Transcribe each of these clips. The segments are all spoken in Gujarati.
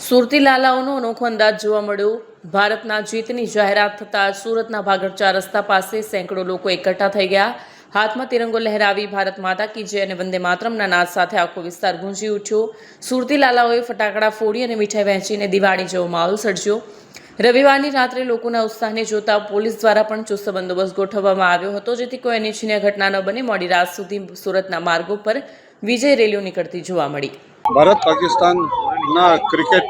સુરતી લાલાઓનો અનોખો અંદાજ જોવા મળ્યો। ભારતના જીતની જાહેરાત થતાં સુરતના ભાગળચા રસ્તા પાસે સેંકડો લોકો એકઠા થઈ ગયા। હાથમાં તિરંગો લહેરાવી ભારત માતા કી જય અને વંદે માતરમના નાદ સાથે આખો વિસ્તાર ગુંજી ઉઠ્યો। સુરતી લાલાઓએ ફટાકડા ફોડી અને મીઠાઈ વહેંચીને દિવાળી જેવો માહોલ સર્જ્યો। રવિવારની રાત્રે લોકોના ઉત્સાહને જોતા પોલીસ દ્વારા પણ ચુસ્ત બંદોબસ્ત ગોઠવવામાં આવ્યો હતો, જેથી કોઈ અનિચ્છનીય ઘટના ન બને। મોડી રાત સુધી સુરતના માર્ગો પર વિજય રેલીઓ નીકળતી જોવા મળી। ભારત પાકિસ્તાનના ક્રિકેટ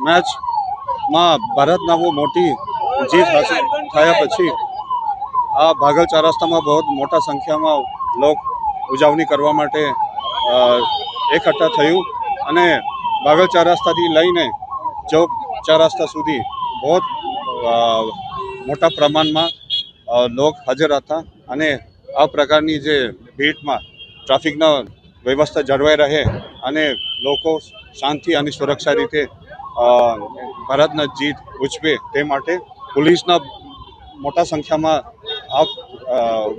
મેચમાં ભારતના બહુ મોટી જીત હાંસલ થયા પછી આ ભાગળ રસ્તામાં બહુ મોટા સંખ્યામાં લોક ઉજવણી કરવા માટે એકઠા થયું અને ભાગળ રસ્તાથી લઈને ચોક રસ્તા સુધી બહુ મોટા પ્રમાણમાં લોક હાજર હતા અને આ પ્રકારની જે ભીડમાં ટ્રાફિકના વ્યવસ્થા જળવાઈ રહે અને લોકો શાંતિ અને સુરક્ષા રીતે ભારતના જીત ઉજવે તે માટે પોલીસના મોટા સંખ્યામાં આ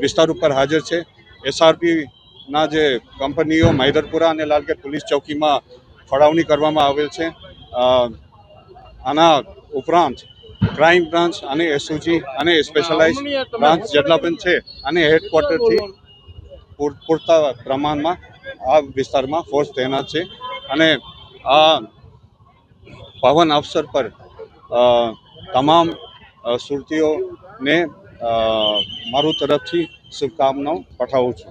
વિસ્તાર ઉપર હાજર છે। SRPના જે કંપનીઓ મૈદરપુરા અને લાલગેટ પોલીસ ચોકીમાં ફાળવણી કરવામાં આવેલ છે। આના ઉપરાંત ક્રાઇમ બ્રાન્ચ અને SOG અને સ્પેશિયલાઇઝ બ્રાન્ચ જેટલા પણ છે અને હેડક્વાર્ટરથી પૂરતા પ્રમાણમાં આ વિસ્તારમાં ફોર્સ તૈનાત છે અને આ પાવન અવસર પર તમામ સુરતીઓને મારું તરફથી શુભકામનાઓ પઠાવું છું।